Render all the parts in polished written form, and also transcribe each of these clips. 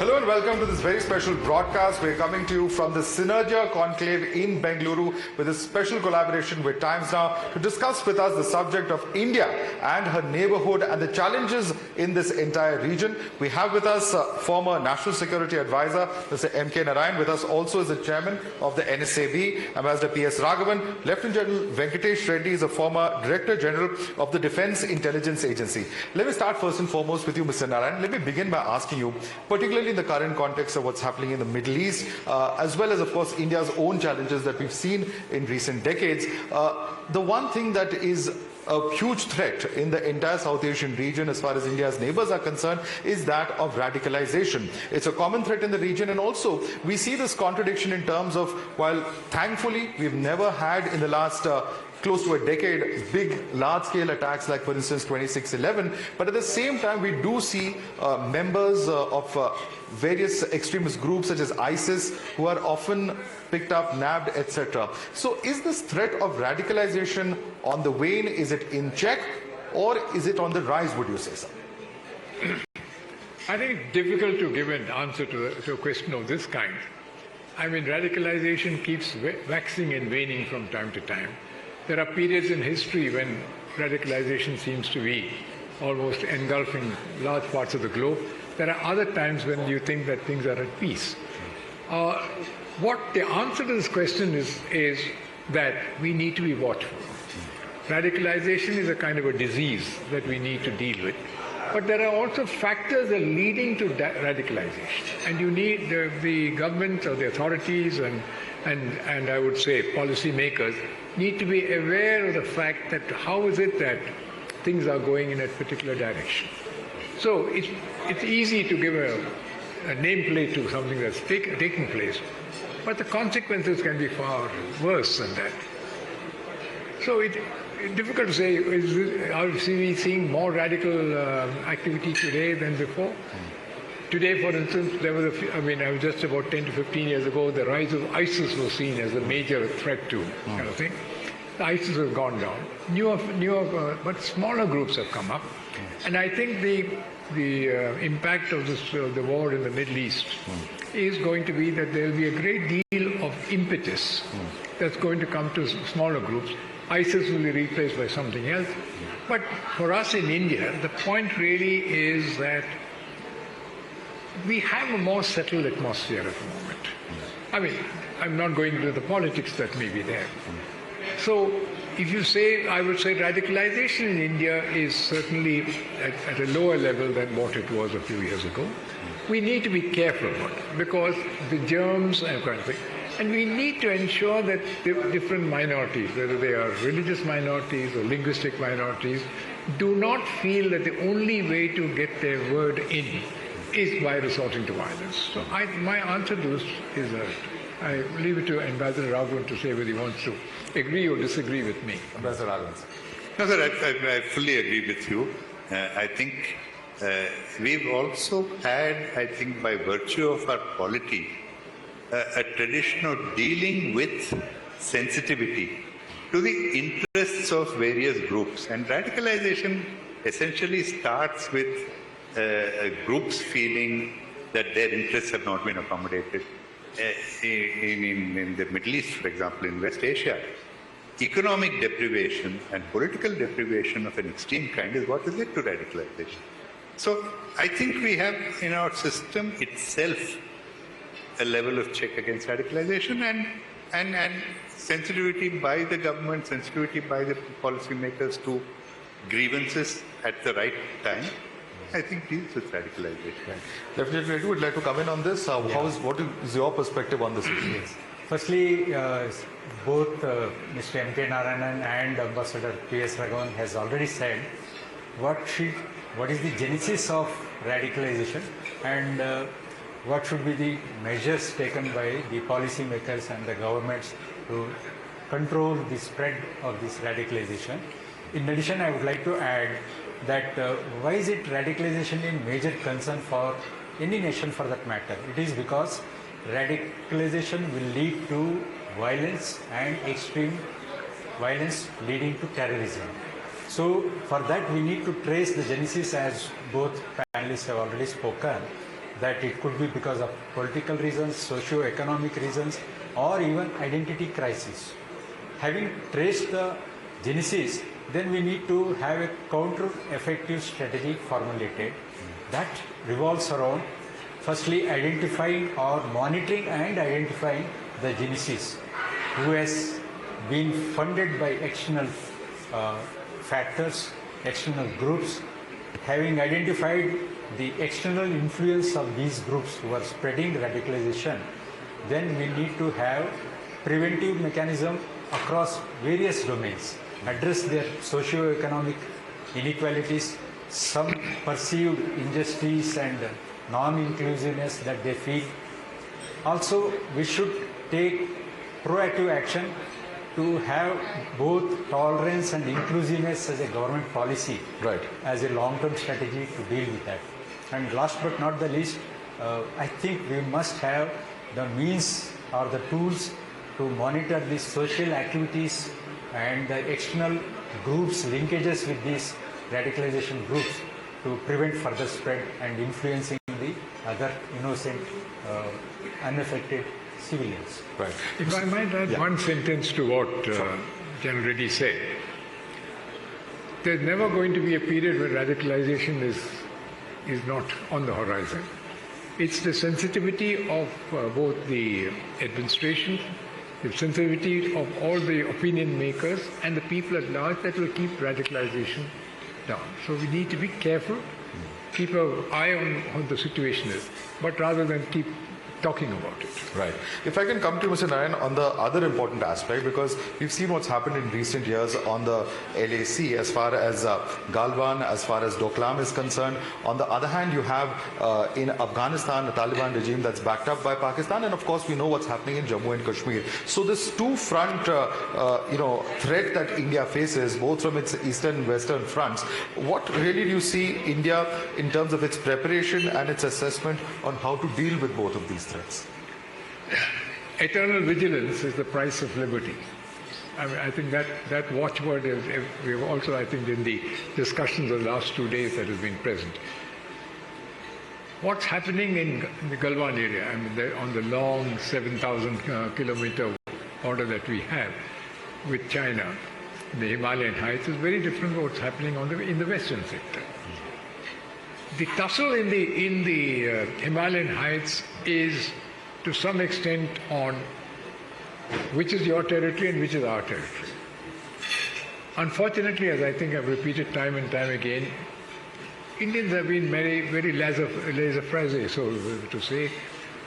Hello and welcome to this very special broadcast. We're coming to you from the Synergia Conclave in Bengaluru with a special collaboration with Times Now to discuss with us the subject of India and her neighborhood and the challenges in this entire region. We have with us former National Security Advisor, Mr. M.K. Narayan. With us also is the Chairman of the NSAB, Ambassador P.S. Raghavan. Lieutenant General Venkatesh Reddy is a former Director General of the Defence Intelligence Agency. Let me start first and foremost with you, Mr. Narayan. Let me begin by asking you, particularly in the current context of what's happening in the Middle East, as well as, of course, India's own challenges that we've seen in recent decades, the one thing that is a huge threat in the entire South Asian region as far as India's neighbors are concerned is that of radicalization. It's a common threat in the region, and also we see this contradiction in terms of, while thankfully we've never had in the last close to a decade big large-scale attacks like, for instance, 26/11, but at the same time we do see members of various extremist groups such as ISIS who are often picked up, nabbed, etc. So is this threat of radicalization on the wane? Is it in check, or is it on the rise, would you say, sir? I think it's difficult to give an answer to a question of this kind. I mean, radicalization keeps waxing and waning from time to time. There are periods in history when radicalization seems to be almost engulfing large parts of the globe. There are other times when you think that things are at peace. What the answer to this question is that we need to be watchful. Radicalization is a kind of a disease that we need to deal with. But there are also factors that are leading to radicalization. And you need the government or the authorities and I would say policymakers need to be aware of the fact that how is it that things are going in a particular direction. So it's easy to give a nameplate to something that's taking place, but the consequences can be far worse than that. So it's difficult to say, are we seeing more radical activity today than before? Today, for instance, there was just about 10 to 15 years ago, the rise of ISIS was seen as a major threat to kind of thing. The ISIS has gone down. Newer, but smaller groups have come up. And I think the impact of the war in the Middle East is going to be that there will be a great deal of impetus that's going to come to smaller groups. ISIS will be replaced by something else. But for us in India, the point really is that we have a more settled atmosphere at the moment. I mean, I'm not going into the politics that may be there. So if you say, I would say radicalization in India is certainly at a lower level than what it was a few years ago. We need to be careful about it because the germs and kind of thing. And we need to ensure that different minorities, whether they are religious minorities or linguistic minorities, do not feel that the only way to get their word in is by resorting to violence. So my answer to this is that I leave it to Ambassador Raghavan to say whether he wants to agree or disagree with me. Ambassador Raghavan. No, sir, I fully agree with you. I think we've also had, I think by virtue of our polity, a tradition of dealing with sensitivity to the interests of various groups. And radicalization essentially starts with groups feeling that their interests have not been accommodated. In the Middle East, for example, in West Asia, economic deprivation and political deprivation of an extreme kind is what has led to radicalization. So I think we have in our system itself a level of check against radicalization and sensitivity by the government, sensitivity by the policymakers to grievances at the right time. I think deals with radicalization. Definitely, you would like to come in on this. What is your perspective on this issue? Yes. Firstly, both Mr. M.K. Narayanan and Ambassador P.S. Raghavan has already said what is the genesis of radicalization and what should be the measures taken by the policymakers and the governments to control the spread of this radicalization. In addition, I would like to add that why is it radicalization a major concern for any nation for that matter? It is because radicalization will lead to violence and extreme violence leading to terrorism. So for that we need to trace the genesis, as both panelists have already spoken. that it could be because of political reasons, socio-economic reasons, or even identity crisis. Having traced the genesis, then we need to have a counter-effective strategy formulated that revolves around firstly identifying or monitoring and identifying the genesis, who has been funded by external factors, external groups. Having identified the external influence of these groups who are spreading radicalization, then we need to have preventive mechanism across various domains, address their socio-economic inequalities, some perceived injustice and non-inclusiveness that they feel. Also, we should take proactive action to have both tolerance and inclusiveness as a government policy, Right. as a long-term strategy to deal with that. And last but not the least, I think we must have the means or the tools to monitor the social activities and the external groups, linkages with these radicalization groups to prevent further spread and influencing the other innocent, unaffected civilians. Right. If I might add one sentence to what General Reddy said, there's never going to be a period where radicalization is not on the horizon. It's the sensitivity of both the administration, the sensitivity of all the opinion makers and the people at large that will keep radicalization down. So we need to be careful, keep an eye on how the situation is, but rather than keep talking about it. Right. If I can come to Mr. Narayan on the other important aspect, because we've seen what's happened in recent years on the LAC as far as Galwan, as far as Doklam is concerned. On the other hand, you have in Afghanistan, the Taliban regime that's backed up by Pakistan, and of course we know what's happening in Jammu and Kashmir. So this two-front threat that India faces, both from its eastern and western fronts, what really do you see India in terms of its preparation and its assessment on how to deal with both of these threats? Eternal vigilance is the price of liberty. I mean, I think that watchword is, we've also, I think, in the discussions of the last 2 days that has been present. What's happening in the Galwan area, I mean, on the long 7,000 kilometer border that we have with China, the Himalayan heights, is very different from what's happening in the western sector. The tussle in the Himalayan heights is to some extent on which is your territory and which is our territory. Unfortunately, as I think I've repeated time and time again, Indians have been very, very laissez-faire, so to say.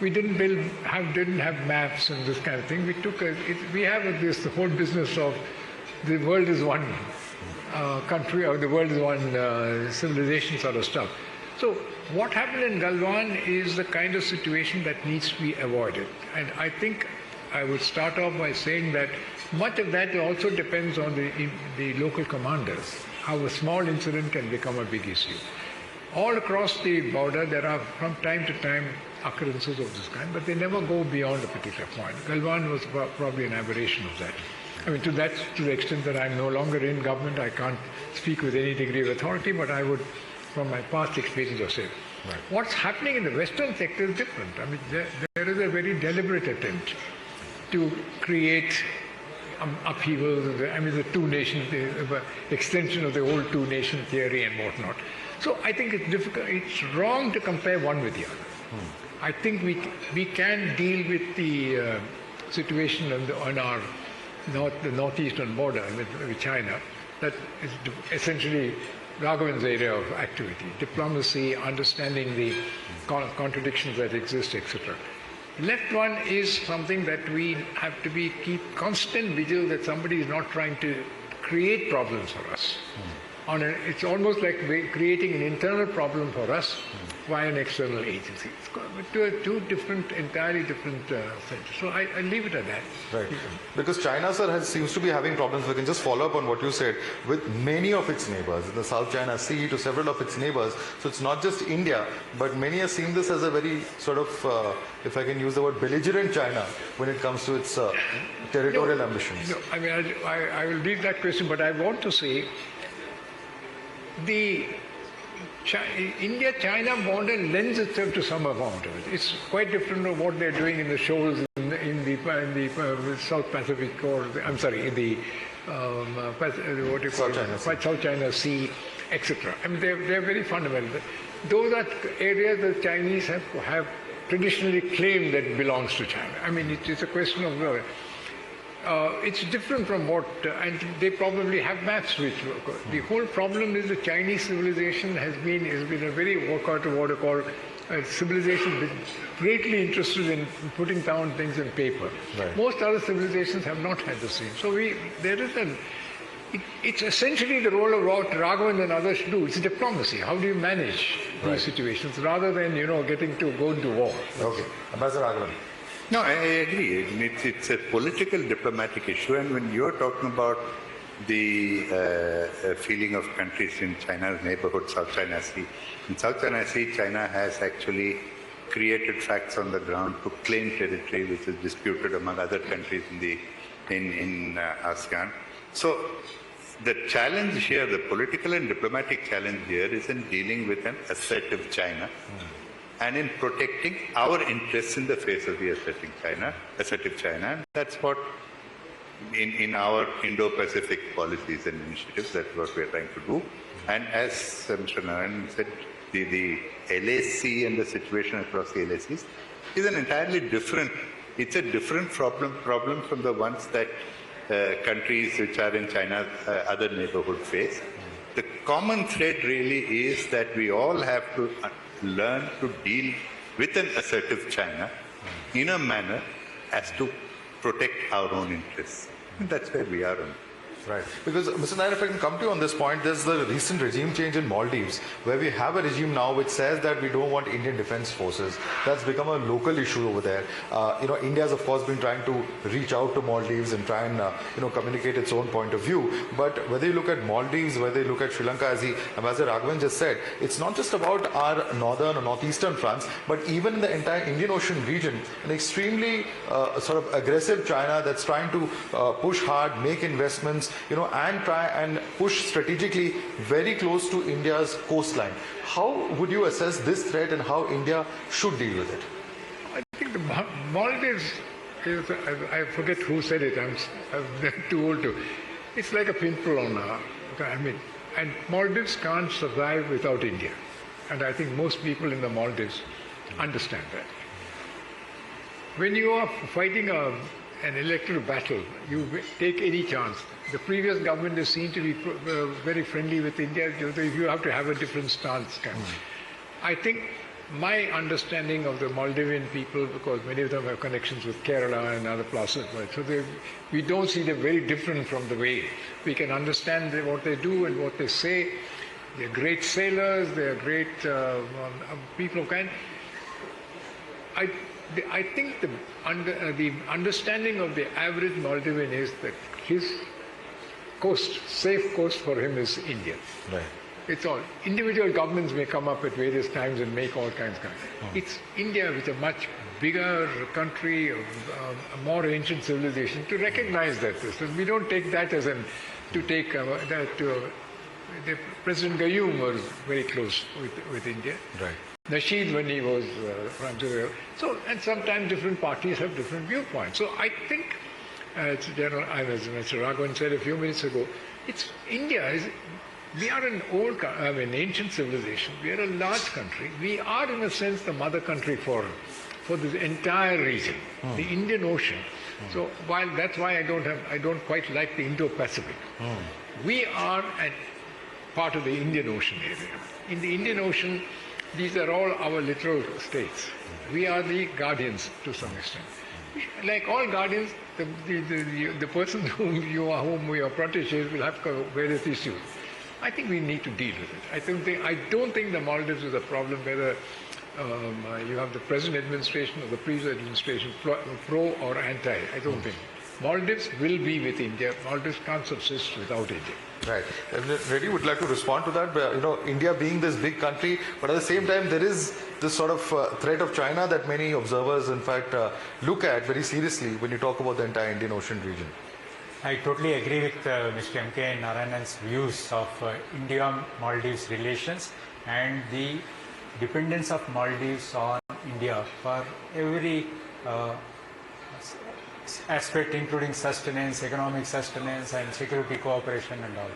We didn't have maps and this kind of thing. We have this whole business of the world is one country or the world is one civilization sort of stuff. So what happened in Galwan is the kind of situation that needs to be avoided. And I think I would start off by saying that much of that also depends on the local commanders, how a small incident can become a big issue. All across the border there are from time to time occurrences of this kind, but they never go beyond a particular point. Galwan was probably an aberration of that. I mean, to the extent that I'm no longer in government, I can't speak with any degree of authority, but I would, from my past experience, have said, right. What's happening in the western sector is different. I mean, there is a very deliberate attempt to create upheavals. I mean, the two-nation, the extension of the old two-nation theory and whatnot. So I think it's difficult. It's wrong to compare one with the other. I think we can deal with the situation on our northeastern border with China. That is essentially Raghavan's area of activity, diplomacy, understanding the contradictions that exist, etc. Left one is something that we have to keep constant vigil that somebody is not trying to create problems for us. It's almost like creating an internal problem for us via an external agency. It's two entirely different things. So I leave it at that. Right. Because China, sir, seems to be having problems. We can just follow up on what you said with many of its neighbors, in the South China Sea to several of its neighbors. So it's not just India, but many are seeing this as a very sort of, if I can use the word, belligerent China when it comes to its territorial ambitions. No, I mean, I will leave that question, but I want to say India-China border lends itself to some amount of it. It's quite different from what they're doing in the shoals in the South Pacific, or I'm sorry, in the what you call South China Sea, etc. I mean, they're very fundamental. Those are areas the Chinese have traditionally claimed that belongs to China. I mean, it's a question of it's different from what, and they probably have maps which work. The whole problem is the Chinese civilization has been a very what you call a civilization greatly interested in putting down things in paper. Right. Most other civilizations have not had the same. So it's essentially the role of what Raghavan and others do. It's diplomacy. How do you manage these situations rather than getting to go into war? Okay, Ambassador Raghavan. No, I agree. It's a political diplomatic issue, and when you're talking about the feeling of countries in China's neighborhood, South China Sea, in South China Sea, China has actually created facts on the ground to claim territory which is disputed among other countries in ASEAN. So the challenge here, the political and diplomatic challenge here, is in dealing with an assertive China. And in protecting our interests in the face of the assertive China. And that's what, in our Indo-Pacific policies and initiatives, that's what we're trying to do. And as Mr. Narayan said, the LAC and the situation across the LACs is an entirely different, it's a different problem from the ones that countries which are in China's other neighborhood face. The common thread really is that we all have to learn to deal with an assertive China in a manner as to protect our own interests. And that's where we are on. Right. Because, Mr. Nair, if I can come to you on this point, there's the recent regime change in Maldives, where we have a regime now which says that we don't want Indian defense forces. That's become a local issue over there. India's, of course, been trying to reach out to Maldives and try and, communicate its own point of view. But whether you look at Maldives, whether you look at Sri Lanka, as Ambassador Raghavan just said, it's not just about our northern or northeastern fronts, but even the entire Indian Ocean region, an extremely sort of aggressive China that's trying to push hard, make investments, and try and push strategically very close to India's coastline. How would you assess this threat and how India should deal with it? I think the Maldives is, I forget who said it, I'm too old to. It's like a pimple on and Maldives can't survive without India. And I think most people in the Maldives understand that. When you are fighting an electoral battle, you take any chance. The previous government is seen to be very friendly with India. You have to have a different stance. I think my understanding of the Maldivian people, because many of them have connections with Kerala and other places, so we don't see them very different from the way we can understand what they do and what they say. They're great sailors. They're great people of kind. I think the understanding of the average Maldivian is that his safe coast for him is India. Right. It's all. Individual governments may come up at various times and make all kinds of. It's India with a much bigger country, a more ancient civilization, to recognize that. We don't take that as President Gayoom was very close with India. Right. Nasheed, when he was so, and sometimes different parties have different viewpoints. So I think, as Mr. Raghavan said a few minutes ago, it's India. We are an ancient civilization. We are a large country. We are, in a sense, the mother country for this entire region, the Indian Ocean. So while that's why I don't quite like the Indo-Pacific. We are a part of the Indian Ocean area. In the Indian Ocean, these are all our littoral states. We are the guardians to some extent. Like all guardians, the person whom your proteges will have various issues. I think we need to deal with it. I don't think the Maldives is a problem whether you have the present administration or the previous administration pro or anti. I don't think. Maldives will be with India. Maldives can't subsist without India. Right. Reddy would like to respond to that. But, India being this big country, but at the same time, there is this sort of threat of China that many observers, in fact, look at very seriously when you talk about the entire Indian Ocean region. I totally agree with Mr. M.K. Narayanan's views of India-Maldives relations and the dependence of Maldives on India for every aspect, including sustenance, economic sustenance, and security cooperation and all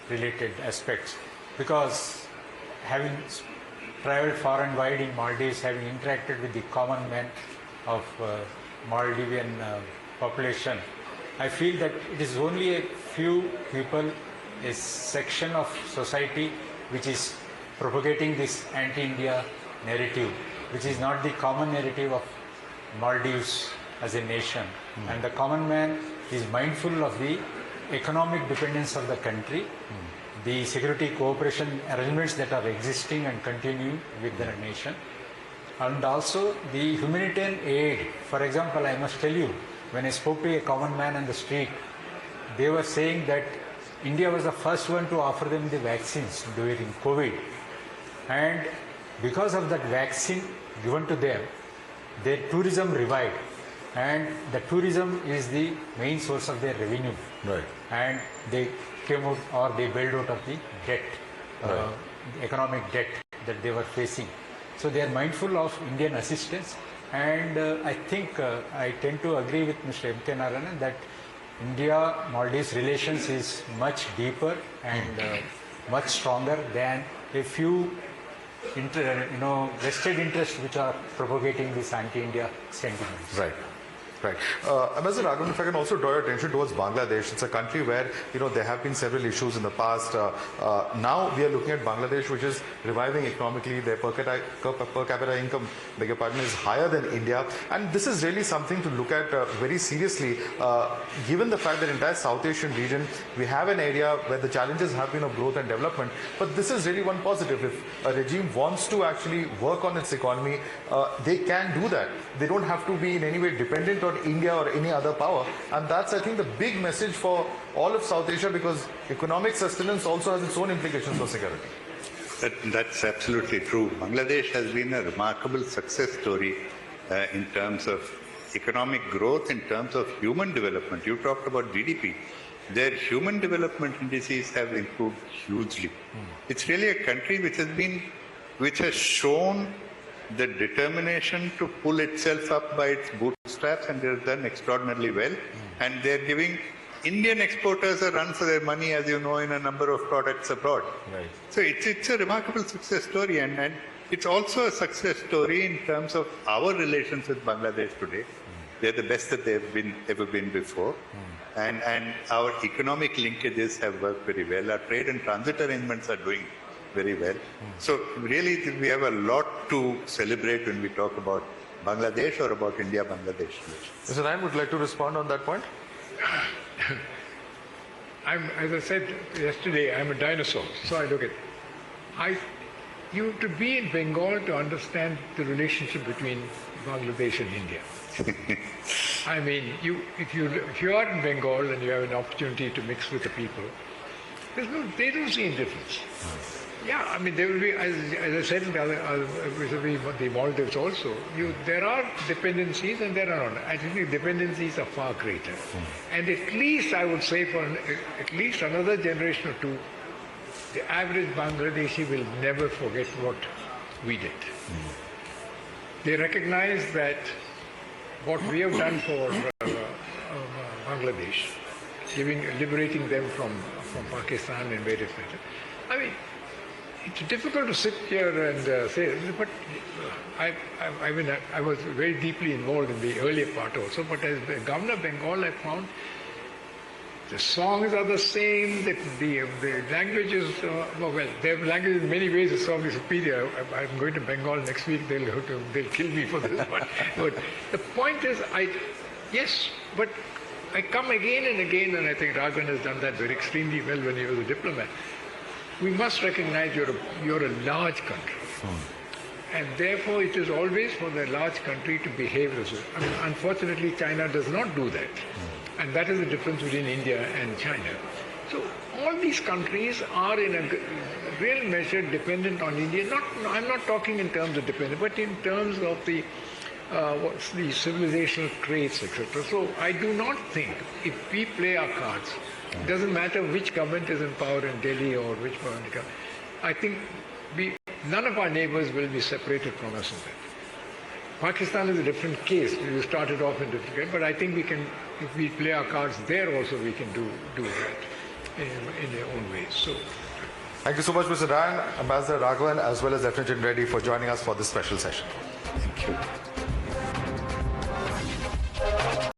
related aspects. Because having traveled far and wide in Maldives, having interacted with the common man of Maldivian population, I feel that it is only a few people, a section of society which is propagating this anti-India narrative, which is not the common narrative of Maldives as a nation. And the common man is mindful of the economic dependence of the country, the security cooperation arrangements that are existing and continuing with the nation, and also the humanitarian aid. For example, I must tell you, when I spoke to a common man on the street, they were saying that India was the first one to offer them the vaccines during COVID. And because of that vaccine given to them, their tourism revived. And the tourism is the main source of their revenue. Right. And they came out, or they bailed out of the debt, economic debt that they were facing. So they are mindful of Indian assistance. And I think I tend to agree with Mr. M.K. Narayanan that India-Maldives relations is much deeper and much stronger than a few vested interests which are propagating this anti-India sentiments. Right. Right. Ambassador Raghavan, if I can also draw your attention towards Bangladesh. It's a country where, there have been several issues in the past. Now we are looking at Bangladesh, which is reviving economically. Their per capita income, beg your pardon, is higher than India. And this is really something to look at very seriously, given the fact that in the entire South Asian region, we have an area where the challenges have been of growth and development. But this is really one positive. If a regime wants to actually work on its economy, they can do that. They don't have to be in any way dependent on India or any other power, and that's, I think, the big message for all of South Asia, because economic sustenance also has its own implications for security. That's absolutely true. Bangladesh has been a remarkable success story in terms of economic growth, in terms of human development. You talked about GDP. Their human development indices have improved hugely. It's really a country which has shown the determination to pull itself up by its bootstraps, and they've done extraordinarily well. And they're giving Indian exporters a run for their money, as you know, in a number of products abroad. Right. So it's a remarkable success story, and it's also a success story in terms of our relations with Bangladesh today. They're the best that they've ever been before. And our economic linkages have worked very well. Our trade and transit arrangements are doing very well. So really we have a lot to celebrate when we talk about Bangladesh or about India-Bangladesh relations. Mr. Nayan, would you like to respond on that point? As I said yesterday, I'm a dinosaur, so I look at you have to be in Bengal to understand the relationship between Bangladesh and India. I mean, if you are in Bengal and you have an opportunity to mix with the people, they don't see any difference. Yeah, I mean, there will be, as I said, the Maldives also, there are dependencies and there are not. I think the dependencies are far greater. And at least, I would say, for at least another generation or two, the average Bangladeshi will never forget what we did. They recognize that what we have done for Bangladesh, liberating them from Pakistan and various matters. I mean, it's difficult to sit here and say, but I was very deeply involved in the earlier part also, but as the Governor of Bengal, I found the songs are the same, the languages, their language in many ways the song is superior. I'm going to Bengal next week, they'll kill me for this one. But the point is, yes, but I come again and again, and I think Raghavan has done that very extremely well when he was a diplomat. We must recognize you're a large country. And therefore it is always for the large country to behave as well. I mean, unfortunately, China does not do that. And that is the difference between India and China. So all these countries are in a real measure dependent on India. I'm not talking in terms of dependence, but in terms of the civilizational traits, etc. So I do not think if we play our cards, it doesn't matter which government is in power in Delhi or which government. I think none of our neighbors will be separated from us in that. Pakistan is a different case. We started off in different case, but I think we can, if we play our cards there also, we can do that in their own ways. So, Thank you so much, Mr. Ryan, Ambassador Raghavan, as well as Lieutenant Reddy for joining us for this special session. Thank you.